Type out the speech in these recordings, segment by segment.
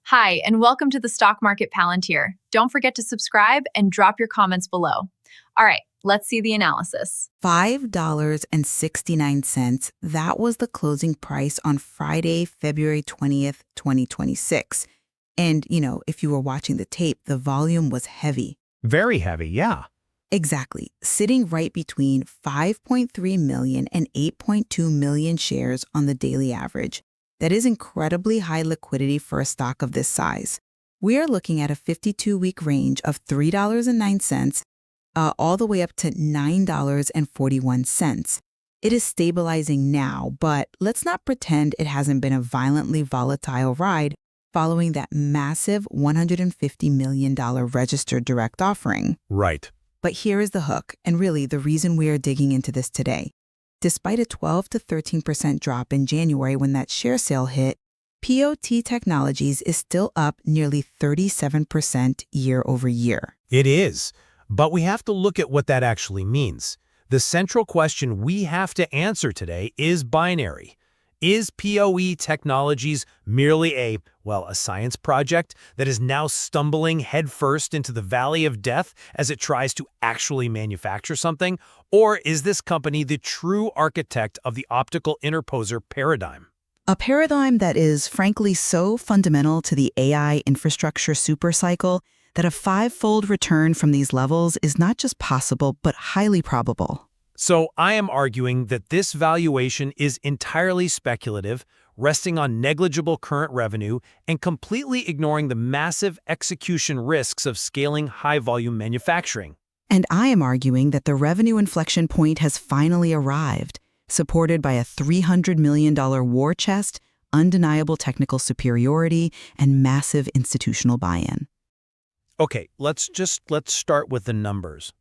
Hi, and welcome to the Stock Market Palantir. Don't forget to subscribe and drop your comments below. All right, let's see the analysis. $5.69, that was the closing price on Friday, February 20th, 2026. And, if you were watching the tape, the volume was heavy. Very heavy, yeah. Exactly, sitting right between 5.3 million and 8.2 million shares on the daily average. That is incredibly high liquidity for a stock of this size. We are looking at a 52-week range of $3.09 all the way up to $9.41. It is stabilizing now, but let's not pretend it hasn't been a violently volatile ride following that massive $150 million registered direct offering. Right. But here is the hook, and really the reason we are digging into this today. Despite a 12 to 13% drop in January when that share sale hit, POT Technologies is still up nearly 37% year over year. It is. But we have to look at what that actually means. The central question we have to answer today is binary. Is POE Technologies merely a science project that is now stumbling headfirst into the valley of death as it tries to actually manufacture something? Or is this company the true architect of the optical interposer paradigm? A paradigm that is, frankly, so fundamental to the AI infrastructure supercycle that a five-fold return from these levels is not just possible, but highly probable. So I am arguing that this valuation is entirely speculative, resting on negligible current revenue, and completely ignoring the massive execution risks of scaling high-volume manufacturing. And I am arguing that the revenue inflection point has finally arrived, supported by a $300 million war chest, undeniable technical superiority, and massive institutional buy-in. Okay, let's start with the numbers.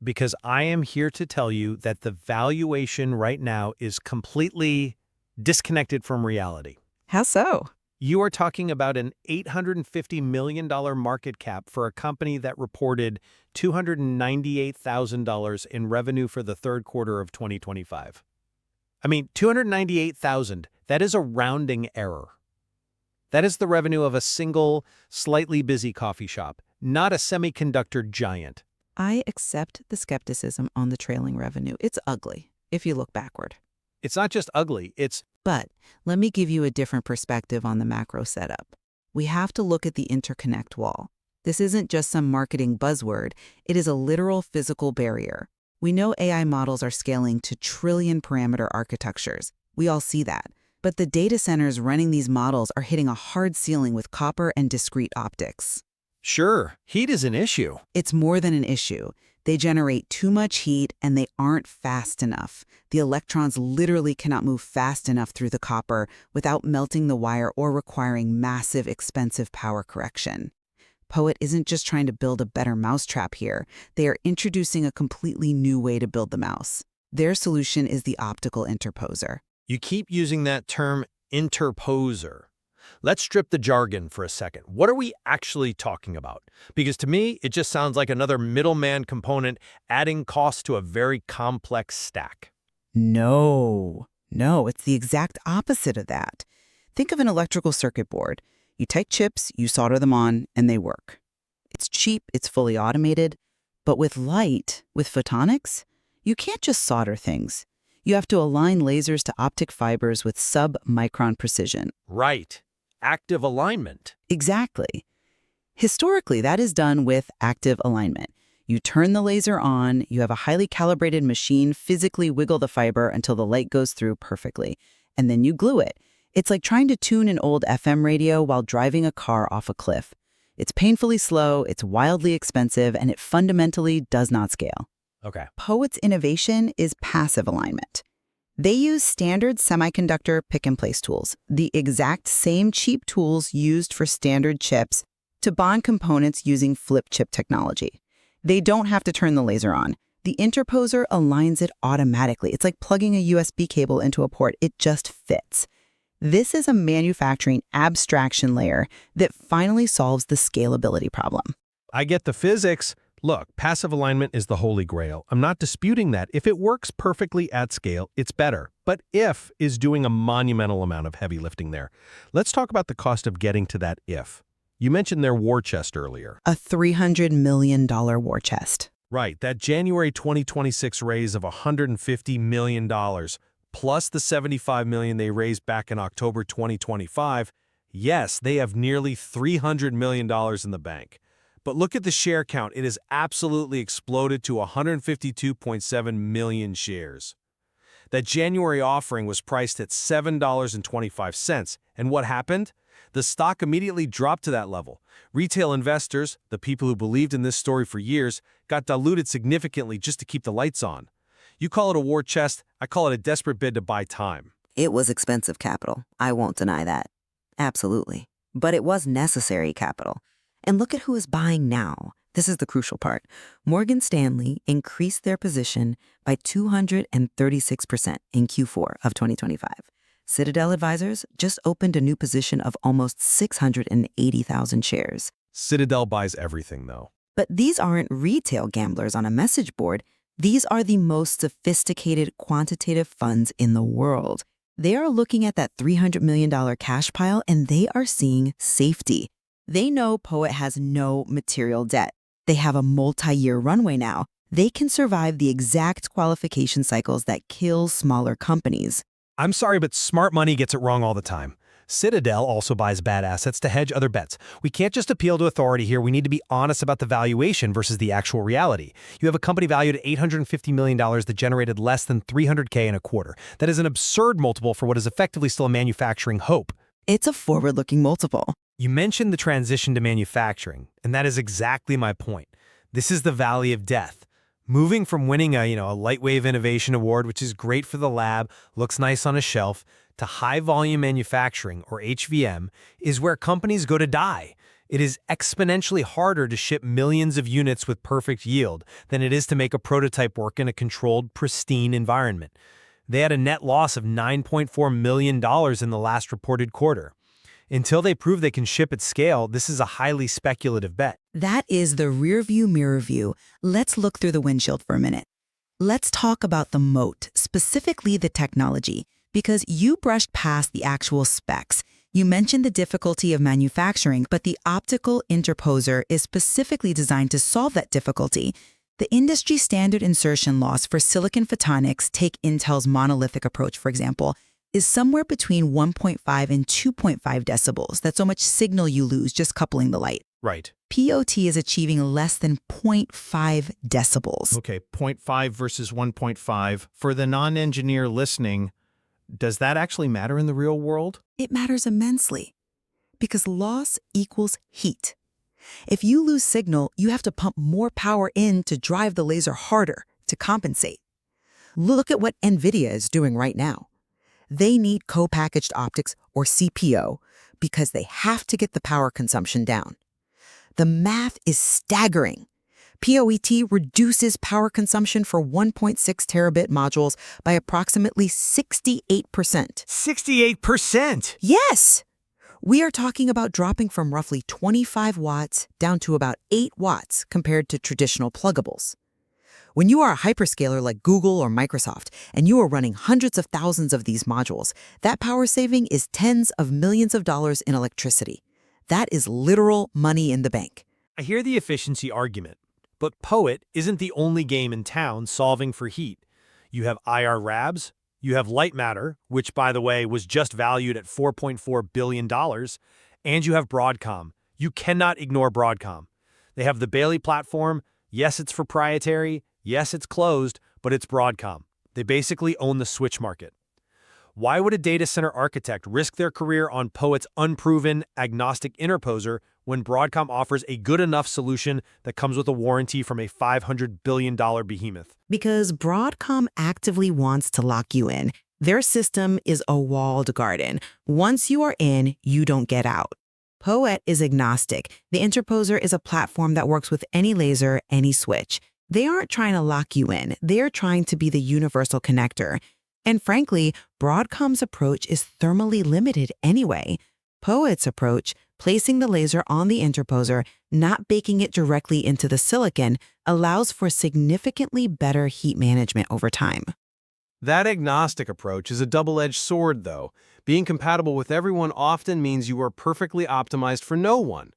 Because I am here to tell you that the valuation right now is completely disconnected from reality. How so? You are talking about an $850 million market cap for a company that reported $298,000 in revenue for the third quarter of 2025. I mean, $298,000, that is a rounding error. That is the revenue of a single, slightly busy coffee shop, not a semiconductor giant. I accept the skepticism on the trailing revenue. It's ugly, if you look backward. It's not just ugly, it's... But let me give you a different perspective on the macro setup. We have to look at the interconnect wall. This isn't just some marketing buzzword. It is a literal physical barrier. We know AI models are scaling to trillion-parameter architectures. We all see that. But the data centers running these models are hitting a hard ceiling with copper and discrete optics. Sure, heat is an issue. It's more than an issue. They generate too much heat and they aren't fast enough. The electrons literally cannot move fast enough through the copper without melting the wire or requiring massive, expensive power correction. POET isn't just trying to build a better mousetrap here. They are introducing a completely new way to build the mouse. Their solution is the optical interposer. You keep using that term, interposer. Let's strip the jargon for a second. What are we actually talking about? Because to me, it just sounds like another middleman component adding cost to a very complex stack. No, it's the exact opposite of that. Think of an electrical circuit board. You take chips, you solder them on, and they work. It's cheap, it's fully automated. But with light, with photonics, you can't just solder things. You have to align lasers to optic fibers with sub-micron precision. Right. Active alignment. Exactly. Historically, that is done with active alignment. You turn the laser on, you have a highly calibrated machine physically wiggle the fiber until the light goes through perfectly, and then you glue it. It's like trying to tune an old FM radio while driving a car off a cliff. It's painfully slow, it's wildly expensive, and it fundamentally does not scale. Okay. POET's innovation is passive alignment. They use standard semiconductor pick-and-place tools, the exact same cheap tools used for standard chips, to bond components using flip chip technology. They don't have to turn the laser on. The interposer aligns it automatically. It's like plugging a USB cable into a port. It just fits. This is a manufacturing abstraction layer that finally solves the scalability problem. I get the physics. Look, passive alignment is the holy grail. I'm not disputing that. If it works perfectly at scale, it's better. But if is doing a monumental amount of heavy lifting there. Let's talk about the cost of getting to that if. You mentioned their war chest earlier. A $300 million war chest. Right, that January 2026 raise of $150 million, plus the $75 million they raised back in October 2025, yes, they have nearly $300 million in the bank. But look at the share count. It has absolutely exploded to 152.7 million shares. That January offering was priced at $7.25, and what happened? The stock immediately dropped to that level. Retail investors, the people who believed in this story for years, got diluted significantly just to keep the lights on. You call it a war chest, I call it a desperate bid to buy time. It was expensive capital. I won't deny that. Absolutely. But it was necessary capital. And look at who is buying now. This is the crucial part. Morgan Stanley increased their position by 236% in Q4 of 2025. Citadel Advisors just opened a new position of almost 680,000 shares. Citadel buys everything, though. But these aren't retail gamblers on a message board. These are the most sophisticated quantitative funds in the world. They are looking at that $300 million cash pile and they are seeing safety. They know Poet has no material debt. They have a multi-year runway now. They can survive the exact qualification cycles that kill smaller companies. I'm sorry, but smart money gets it wrong all the time. Citadel also buys bad assets to hedge other bets. We can't just appeal to authority here. We need to be honest about the valuation versus the actual reality. You have a company valued at $850 million that generated less than $300K in a quarter. That is an absurd multiple for what is effectively still a manufacturing hope. It's a forward-looking multiple. You mentioned the transition to manufacturing, and that is exactly my point. This is the valley of death. Moving from winning a Lightwave Innovation Award, which is great for the lab, looks nice on a shelf, to high-volume manufacturing, or HVM, is where companies go to die. It is exponentially harder to ship millions of units with perfect yield than it is to make a prototype work in a controlled, pristine environment. They had a net loss of $9.4 million in the last reported quarter. Until they prove they can ship at scale, this is a highly speculative bet. That is the rearview mirror view. Let's look through the windshield for a minute. Let's talk about the moat, specifically the technology, because you brushed past the actual specs. You mentioned the difficulty of manufacturing, but the optical interposer is specifically designed to solve that difficulty. The industry standard insertion loss for silicon photonics, take Intel's monolithic approach, for example, is somewhere between 1.5 and 2.5 decibels. That's so much signal you lose just coupling the light. Right. POT is achieving less than 0.5 decibels. Okay, 0.5 versus 1.5. For the non-engineer listening, does that actually matter in the real world? It matters immensely because loss equals heat. If you lose signal, you have to pump more power in to drive the laser harder to compensate. Look at what NVIDIA is doing right now. They need co-packaged optics, or CPO, because they have to get the power consumption down. The math is staggering. PoET reduces power consumption for 1.6 terabit modules by approximately 68%. 68%! Yes! We are talking about dropping from roughly 25 watts down to about 8 watts compared to traditional pluggables. When you are a hyperscaler like Google or Microsoft, and you are running hundreds of thousands of these modules, that power saving is tens of millions of dollars in electricity. That is literal money in the bank. I hear the efficiency argument, but Poet isn't the only game in town solving for heat. You have IR Labs, you have Light Matter, which, by the way, was just valued at $4.4 billion, and you have Broadcom. You cannot ignore Broadcom. They have the Bailey platform. Yes, it's proprietary. Yes, it's closed, but it's Broadcom. They basically own the switch market. Why would a data center architect risk their career on Poet's unproven, agnostic interposer when Broadcom offers a good enough solution that comes with a warranty from a $500 billion behemoth? Because Broadcom actively wants to lock you in. Their system is a walled garden. Once you are in, you don't get out. Poet is agnostic. The interposer is a platform that works with any laser, any switch. They aren't trying to lock you in. They're trying to be the universal connector. And frankly, Broadcom's approach is thermally limited anyway. Poet's approach, placing the laser on the interposer, not baking it directly into the silicon, allows for significantly better heat management over time. That agnostic approach is a double-edged sword, though. Being compatible with everyone often means you are perfectly optimized for no one.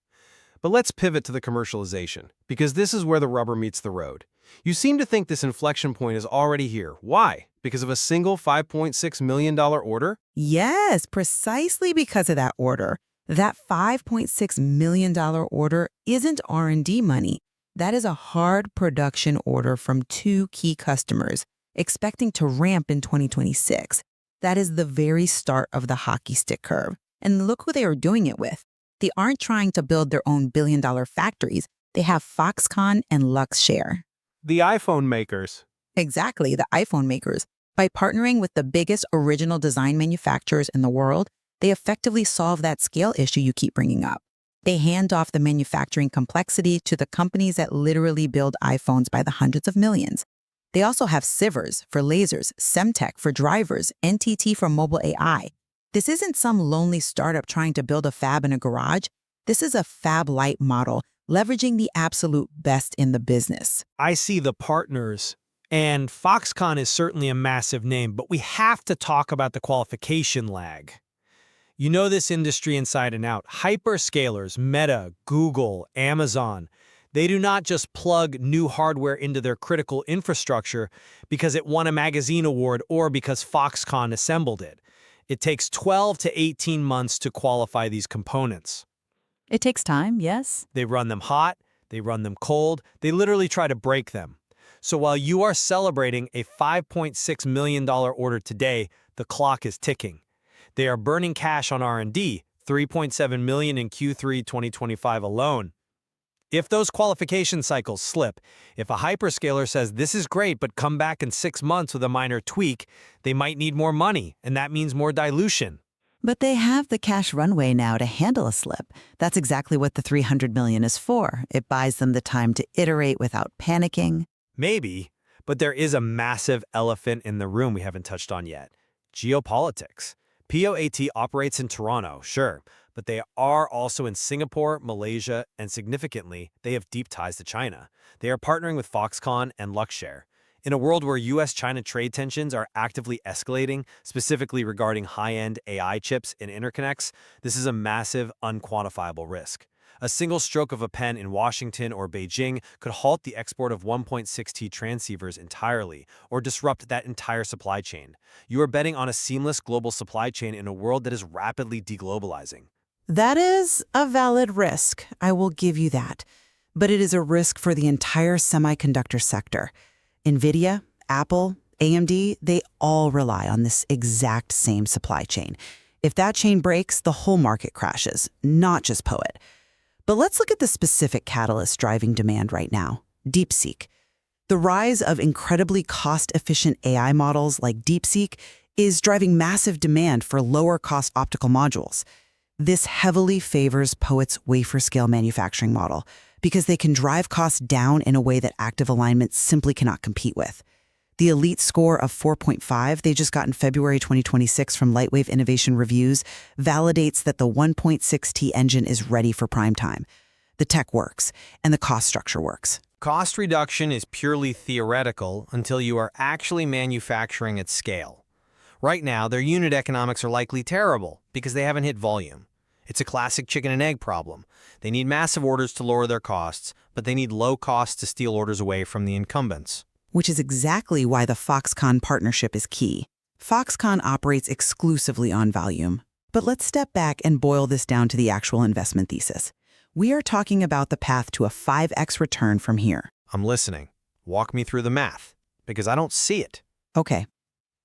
But let's pivot to the commercialization, because this is where the rubber meets the road. You seem to think this inflection point is already here. Why? Because of a single $5.6 million order? Yes, precisely because of that order. That $5.6 million order isn't R&D money. That is a hard production order from two key customers, expecting to ramp in 2026. That is the very start of the hockey stick curve. And look who they are doing it with. They aren't trying to build their own billion-dollar factories. They have Foxconn and Luxshare. The iPhone makers. Exactly, the iPhone makers. By partnering with the biggest original design manufacturers in the world, they effectively solve that scale issue you keep bringing up. They hand off the manufacturing complexity to the companies that literally build iPhones by the hundreds of millions. They also have Sivers for lasers, Semtech for drivers, NTT for mobile AI. This isn't some lonely startup trying to build a fab in a garage. This is a fab-light model, leveraging the absolute best in the business. I see the partners, and Foxconn is certainly a massive name, but we have to talk about the qualification lag. You know this industry inside and out. Hyperscalers, Meta, Google, Amazon, they do not just plug new hardware into their critical infrastructure because it won a magazine award or because Foxconn assembled it. It takes 12 to 18 months to qualify these components. It takes time, yes. They run them hot, they run them cold, they literally try to break them. So while you are celebrating a $5.6 million order today, the clock is ticking. They are burning cash on R&D, $3.7 million in Q3 2025 alone. If those qualification cycles slip, if a hyperscaler says this is great but come back in 6 months with a minor tweak, they might need more money, and that means more dilution. But they have the cash runway now to handle a slip. That's exactly what the $300 million is for. It buys them the time to iterate without panicking. Maybe, but there is a massive elephant in the room we haven't touched on yet. Geopolitics. POAT operates in Toronto, sure, but they are also in Singapore, Malaysia, and significantly, they have deep ties to China. They are partnering with Foxconn and Luxshare. In a world where US-China trade tensions are actively escalating, specifically regarding high-end AI chips and interconnects, this is a massive, unquantifiable risk. A single stroke of a pen in Washington or Beijing could halt the export of 1.6T transceivers entirely or disrupt that entire supply chain. You are betting on a seamless global supply chain in a world that is rapidly deglobalizing. That is a valid risk, I will give you that. But it is a risk for the entire semiconductor sector. NVIDIA, Apple, AMD, they all rely on this exact same supply chain. If that chain breaks, the whole market crashes, not just POET. But let's look at the specific catalyst driving demand right now, DeepSeek. The rise of incredibly cost-efficient AI models like DeepSeek is driving massive demand for lower-cost optical modules. This heavily favors POET's wafer-scale manufacturing model because they can drive costs down in a way that active alignment simply cannot compete with. The elite score of 4.5 they just got in February 2026 from Lightwave Innovation Reviews validates that the 1.6T engine is ready for prime time. The tech works, and the cost structure works. Cost reduction is purely theoretical until you are actually manufacturing at scale. Right now, their unit economics are likely terrible because they haven't hit volume. It's a classic chicken and egg problem. They need massive orders to lower their costs, but they need low costs to steal orders away from the incumbents. Which is exactly why the Foxconn partnership is key. Foxconn operates exclusively on volume. But let's step back and boil this down to the actual investment thesis. We are talking about the path to a 5x return from here. I'm listening. Walk me through the math, because I don't see it. Okay.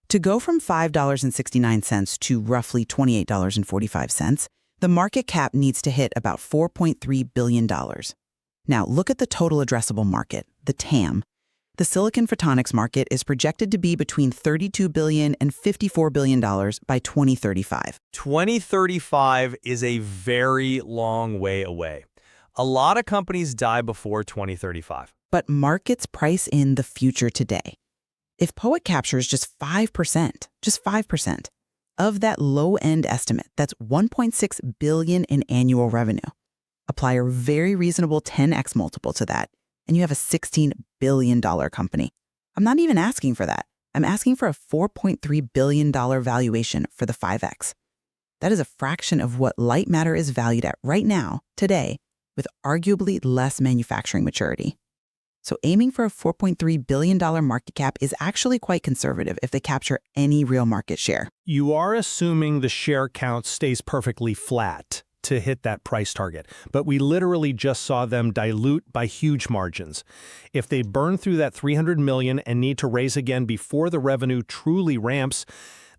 To go from $5.69 to roughly $28.45, the market cap needs to hit about $4.3 billion. Now, look at the total addressable market, the TAM. The silicon photonics market is projected to be between $32 billion and $54 billion by 2035. 2035 is a very long way away. A lot of companies die before 2035. But markets price in the future today. If POET captures just 5% of that low-end estimate, that's $1.6 billion in annual revenue. Apply a very reasonable 10x multiple to that, and you have a $16 billion company. I'm not even asking for that. I'm asking for a $4.3 billion valuation for the 5x. That is a fraction of what light matter is valued at right now, today, with arguably less manufacturing maturity. So aiming for a $4.3 billion market cap is actually quite conservative if they capture any real market share. You are assuming the share count stays perfectly flat to hit that price target, but we literally just saw them dilute by huge margins. If they burn through that $300 million and need to raise again before the revenue truly ramps,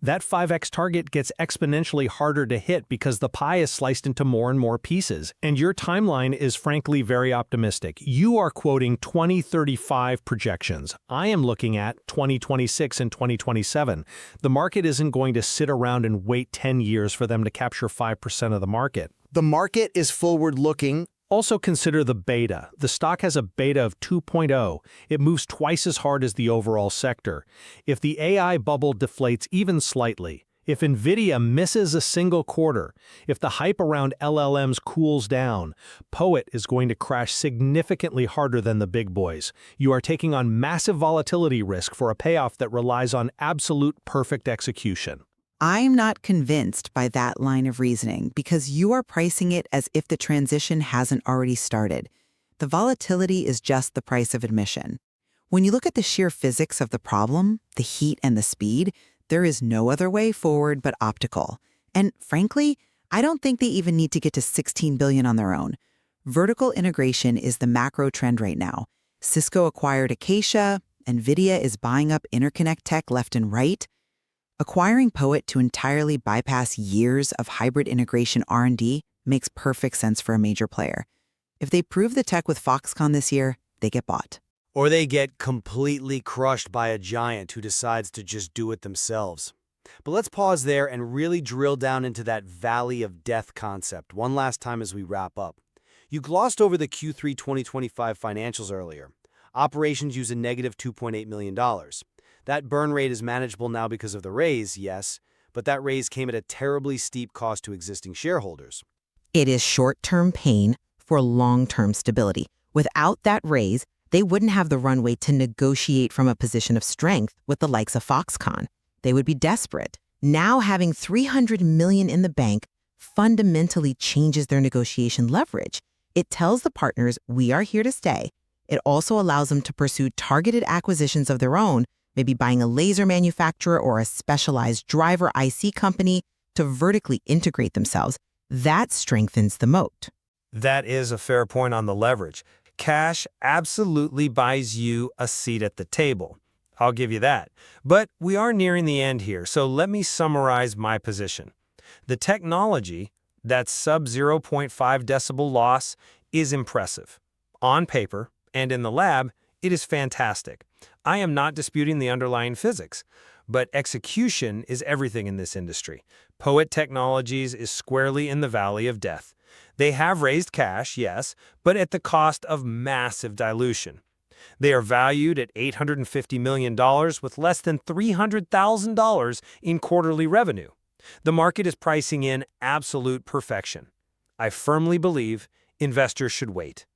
that 5x target gets exponentially harder to hit because the pie is sliced into more and more pieces. And your timeline is frankly very optimistic. You are quoting 2035 projections. I am looking at 2026 and 2027. The market isn't going to sit around and wait 10 years for them to capture 5% of the market. The market is forward-looking. Also consider the beta. The stock has a beta of 2.0. It moves twice as hard as the overall sector. If the AI bubble deflates even slightly, if NVIDIA misses a single quarter, if the hype around LLMs cools down, POET is going to crash significantly harder than the big boys. You are taking on massive volatility risk for a payoff that relies on absolute perfect execution. I'm not convinced by that line of reasoning because you are pricing it as if the transition hasn't already started. The volatility is just the price of admission. When you look at the sheer physics of the problem, the heat and the speed, there is no other way forward but optical. And frankly, I don't think they even need to get to $16 billion on their own. Vertical integration is the macro trend right now. Cisco acquired Acacia, NVIDIA is buying up interconnect tech left and right. Acquiring POET to entirely bypass years of hybrid integration R&D makes perfect sense for a major player. If they prove the tech with Foxconn this year, they get bought. Or they get completely crushed by a giant who decides to just do it themselves. But let's pause there and really drill down into that valley of death concept one last time as we wrap up. You glossed over the Q3 2025 financials earlier. Operations use a negative $2.8 million. That burn rate is manageable now because of the raise, yes, but that raise came at a terribly steep cost to existing shareholders. It is short-term pain for long-term stability. Without that raise, they wouldn't have the runway to negotiate from a position of strength with the likes of Foxconn. They would be desperate. Now having $300 million in the bank fundamentally changes their negotiation leverage. It tells the partners, we are here to stay. It also allows them to pursue targeted acquisitions of their own, maybe buying a laser manufacturer or a specialized driver IC company to vertically integrate themselves. That strengthens the moat. That is a fair point on the leverage. Cash absolutely buys you a seat at the table. I'll give you that. But we are nearing the end here, so let me summarize my position. The technology, that sub 0.5 decibel loss, is impressive. On paper and in the lab, it is fantastic. I am not disputing the underlying physics, but execution is everything in this industry. POET Technologies is squarely in the valley of death. They have raised cash, yes, but at the cost of massive dilution. They are valued at $850 million with less than $300,000 in quarterly revenue. The market is pricing in absolute perfection. I firmly believe investors should wait.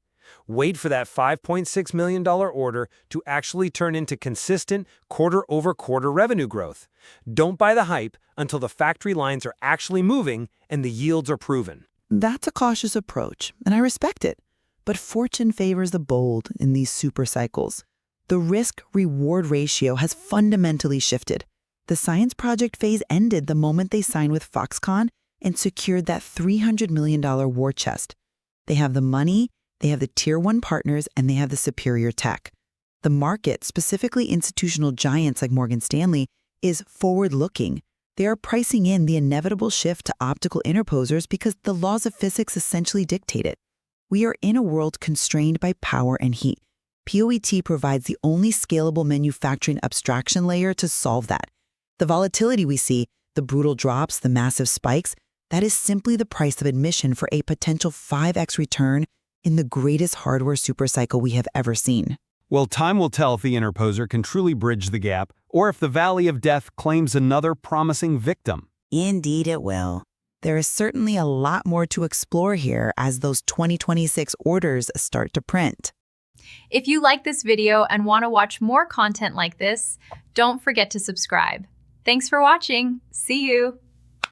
Wait for that $5.6 million order to actually turn into consistent quarter-over-quarter revenue growth. Don't buy the hype until the factory lines are actually moving and the yields are proven. That's a cautious approach, and I respect it. But fortune favors the bold in these super cycles. The risk-reward ratio has fundamentally shifted. The science project phase ended the moment they signed with Foxconn and secured that $300 million war chest. They have the money, they have the Tier 1 partners, and they have the superior tech. The market, specifically institutional giants like Morgan Stanley, is forward-looking. They are pricing in the inevitable shift to optical interposers because the laws of physics essentially dictate it. We are in a world constrained by power and heat. POET provides the only scalable manufacturing abstraction layer to solve that. The volatility we see, the brutal drops, the massive spikes, that is simply the price of admission for a potential 5x return in the greatest hardware supercycle we have ever seen. Well, time will tell if the interposer can truly bridge the gap, or if the valley of death claims another promising victim. Indeed it will. There is certainly a lot more to explore here as those 2026 orders start to print. If you like this video and want to watch more content like this, don't forget to subscribe. Thanks for watching. See you.